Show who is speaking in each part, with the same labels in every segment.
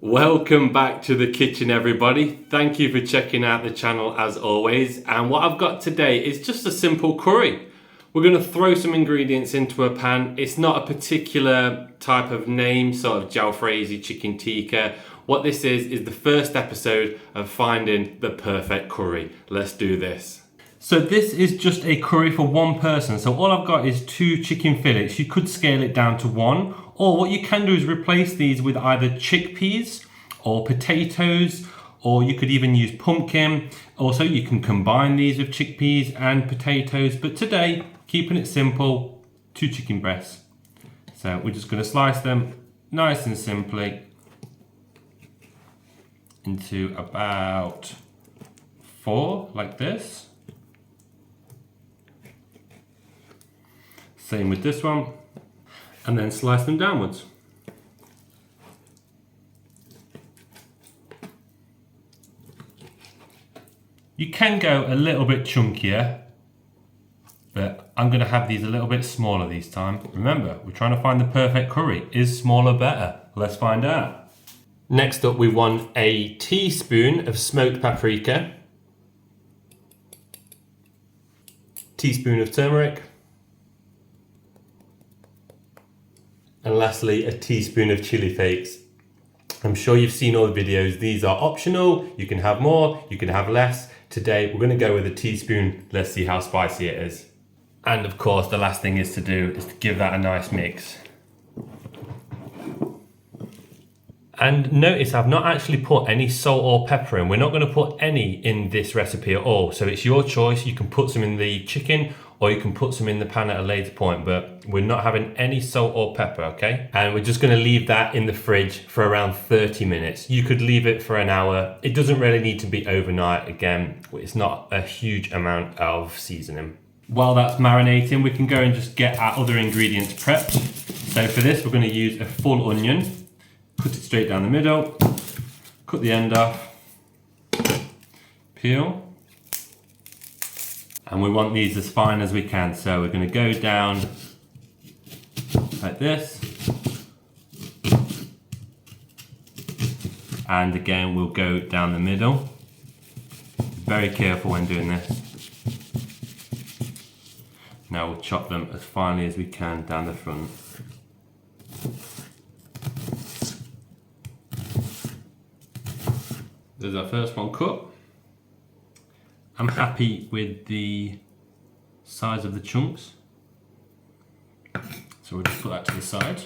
Speaker 1: Welcome back to the kitchen, everybody. Thank you for checking out the channel as always. And what I've got today is just a simple curry. We're going to throw some ingredients into a pan. It's not a particular type of name, sort of jalfrezi chicken tikka. What this is the first episode of finding the perfect curry. Let's do this. So this is just a curry for one person. So all I've got is 2 chicken fillets. You could scale it down to 1, or what you can do is replace these with either chickpeas or potatoes, or you could even use pumpkin. Also, you can combine these with chickpeas and potatoes, but today, keeping it simple, 2 chicken breasts. So we're just going to slice them nice and simply into about 4, like this. Same with this one, and then slice them downwards. You can go a little bit chunkier, but I'm going to have these a little bit smaller this time. Remember, we're trying to find the perfect curry. Is smaller better? Let's find out. Next up, we want a teaspoon of smoked paprika, teaspoon of turmeric, and lastly, a teaspoon of chili flakes. I'm sure you've seen all the videos. These are optional. You can have more, you can have less. Today, we're going to go with a teaspoon. Let's see how spicy it is. And of course, the last thing is to give that a nice mix. And notice I've not actually put any salt or pepper in. We're not going to put any in this recipe at all. So it's your choice. You can put some in the chicken or you can put some in the pan at a later point, but we're not having any salt or pepper, okay? And we're just going to leave that in the fridge for around 30 minutes. You could leave it for an hour. It doesn't really need to be overnight. Again, it's not a huge amount of seasoning. While that's marinating, we can go and just get our other ingredients prepped. So for this, we're going to use a full onion. Cut it straight down the middle, cut the end off, peel, and we want these as fine as we can. So we're going to go down like this, and again we'll go down the middle. Very careful when doing this. Now we'll chop them as finely as we can down the front. There's our first one cut. I'm happy with the size of the chunks. So we'll just put that to the side.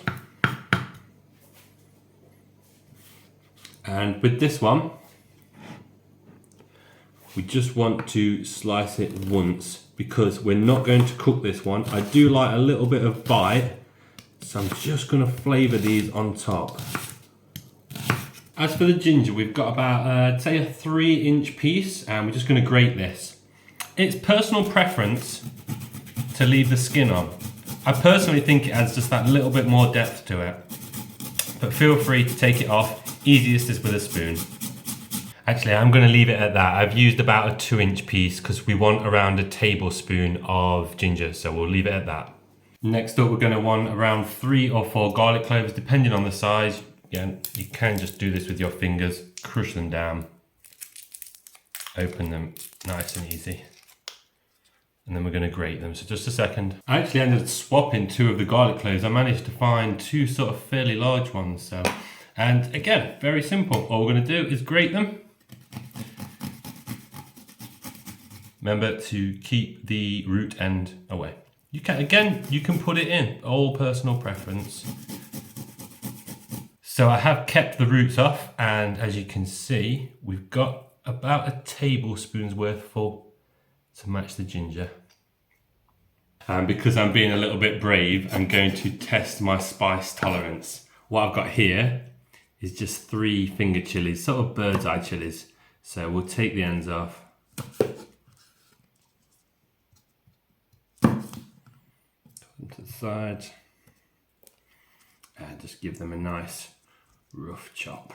Speaker 1: And with this one, we just want to slice it once because we're not going to cook this one. I do like a little bit of bite, so I'm just going to flavour these on top. As for the ginger, we've got about, say, a 3-inch piece, and we're just going to grate this. It's personal preference to leave the skin on. I personally think it adds just that little bit more depth to it. But feel free to take it off. Easiest is with a spoon. Actually, I'm going to leave it at that. I've used about a 2-inch piece because we want around a tablespoon of ginger, so we'll leave it at that. Next up, we're going to want around 3 or 4 garlic cloves, depending on the size. Again, you can just do this with your fingers, crush them down, open them nice and easy. And then we're going to grate them, so just a second. I actually ended up swapping 2 of the garlic cloves. I managed to find 2 sort of fairly large ones. So, and again, very simple. All we're going to do is grate them. Remember to keep the root end away. You can put it in, all personal preference. So I have kept the roots off, and as you can see, we've got about a tablespoon's worth full to match the ginger. And because I'm being a little bit brave, I'm going to test my spice tolerance. What I've got here is just 3 finger chilies, sort of bird's eye chilies. So we'll take the ends off. Put them to the side. And just give them a nice rough chop.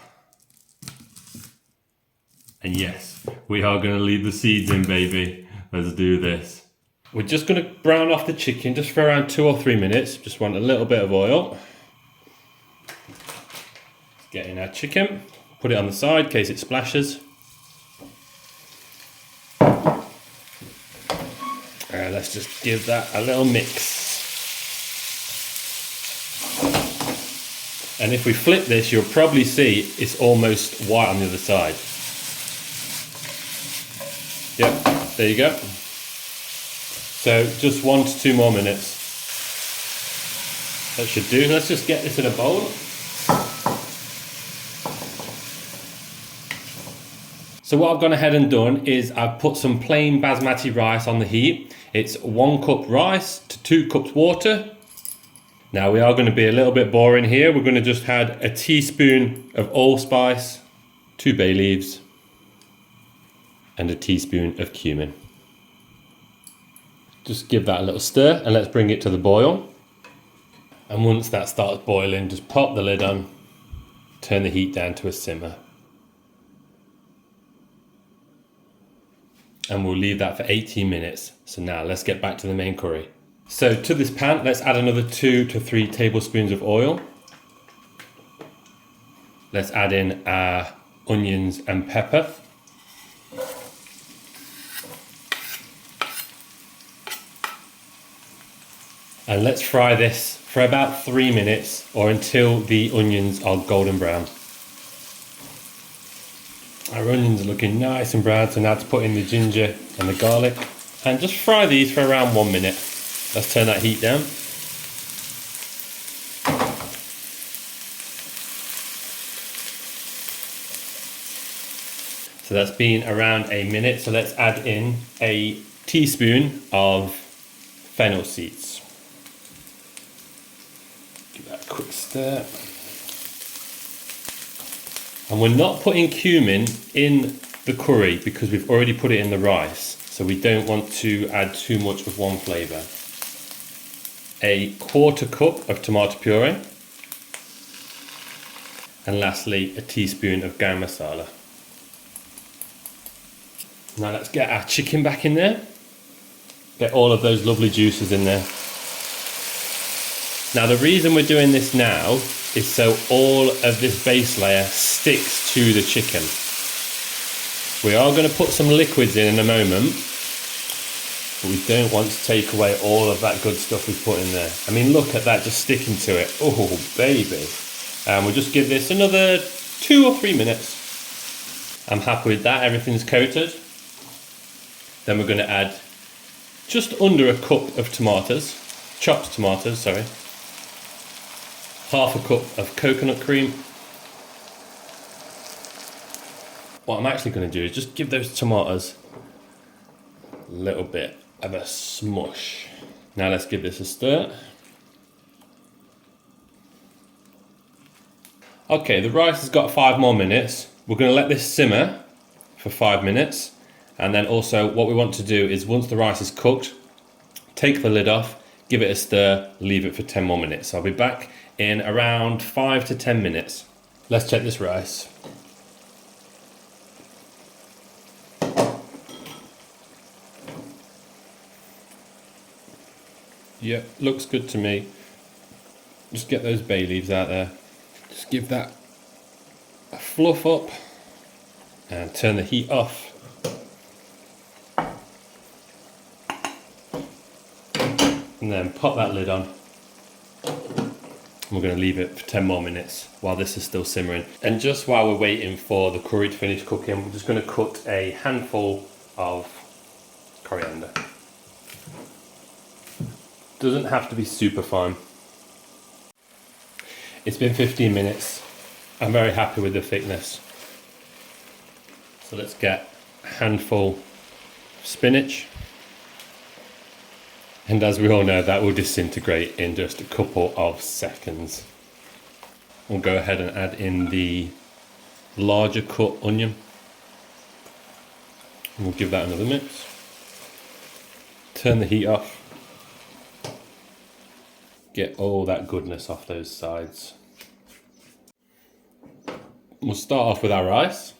Speaker 1: And yes, we are going to leave the seeds in, baby. Let's do this. We're just going to brown off the chicken just for around 2 or 3 minutes. Just want a little bit of oil. Get in our chicken, put it on the side in case it splashes. Let's just give that a little mix. And if we flip this, you'll probably see it's almost white on the other side. Yep, there you go. So just 1 to 2 more minutes. That should do. Let's just get this in a bowl. So what I've gone ahead and done is I've put some plain basmati rice on the heat. It's 1 cup rice to 2 cups water. Now we are going to be a little bit boring here. We're going to just add a teaspoon of allspice, 2 bay leaves, and a teaspoon of cumin. Just give that a little stir and let's bring it to the boil. And once that starts boiling, just pop the lid on, turn the heat down to a simmer. And we'll leave that for 18 minutes. So now let's get back to the main curry. So to this pan, let's add another 2 to 3 tablespoons of oil. Let's add in our onions and pepper. And let's fry this for about 3 minutes or until the onions are golden brown. Our onions are looking nice and brown, so now to put in the ginger and the garlic and just fry these for around 1 minute. Let's turn that heat down. So that's been around a minute, so let's add in a teaspoon of fennel seeds. Give that a quick stir. And we're not putting cumin in the curry because we've already put it in the rice, so we don't want to add too much of one flavour. A 1/4 cup of tomato puree, and lastly a teaspoon of garam masala. Now let's get our chicken back in there, get all of those lovely juices in there. Now the reason we're doing this now is so all of this base layer sticks to the chicken. We are going to put some liquids in a moment, but we don't want to take away all of that good stuff we've put in there. I mean, look at that just sticking to it. Oh baby. And we'll just give this another 2 or 3 minutes. I'm happy with that, everything's coated. Then we're going to add just under a cup of tomatoes, chopped tomatoes, sorry. 1/2 cup of coconut cream. What I'm actually going to do is just give those tomatoes a little bit of a smush. Now let's give this a stir. Okay, the rice has got 5 more minutes. We're going to let this simmer for 5 minutes. And then also what we want to do is once the rice is cooked, take the lid off, give it a stir, leave it for 10 more minutes. So I'll be back in around 5 to 10 minutes. Let's check this rice. Yep, looks good to me. Just get those bay leaves out there. Just give that a fluff up and turn the heat off. And then pop that lid on. We're going to leave it for 10 more minutes while this is still simmering. And just while we're waiting for the curry to finish cooking, we're just going to cut a handful of coriander. Doesn't have to be super fine. It's been 15 minutes. I'm very happy with the thickness. So let's get a handful of spinach. And as we all know, that will disintegrate in just a couple of seconds. We'll go ahead and add in the larger cut onion. And we'll give that another mix. Turn the heat off. Get all that goodness off those sides. We'll start off with our rice.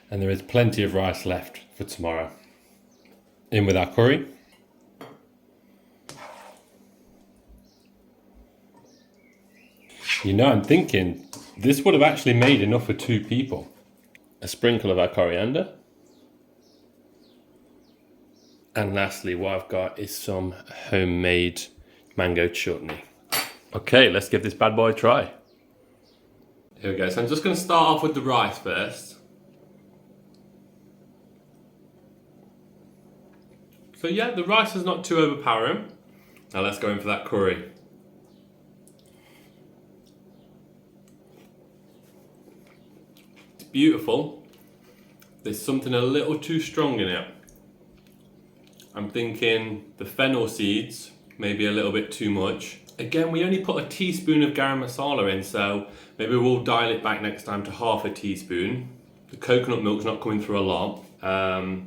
Speaker 1: And there is plenty of rice left for tomorrow. In with our curry. You know, I'm thinking this would have actually made enough for 2 people. A sprinkle of our coriander. And lastly, what I've got is some homemade mango chutney. Okay, let's give this bad boy a try. Here we go. So I'm just going to start off with the rice first. So yeah, the rice is not too overpowering. Now let's go in for that curry. It's beautiful. There's something a little too strong in it. I'm thinking the fennel seeds, maybe a little bit too much. Again, we only put a teaspoon of garam masala in, so maybe we'll dial it back next time to half a teaspoon. The coconut milk's not coming through a lot.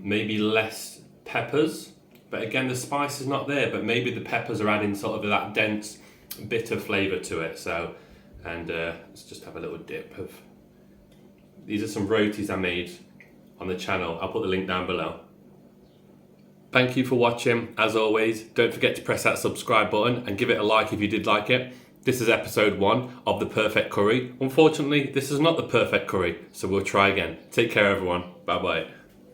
Speaker 1: Maybe less peppers, but again, the spice is not there, but maybe the peppers are adding sort of that dense, bitter flavour to it. So, and let's just have a little dip of, these are some rotis I made on the channel. I'll put the link down below. Thank you for watching. As always, don't forget to press that subscribe button and give it a like if you did like it. This is episode 1 of the perfect curry. Unfortunately, this is not the perfect curry, so we'll try again. Take care, everyone. Bye bye.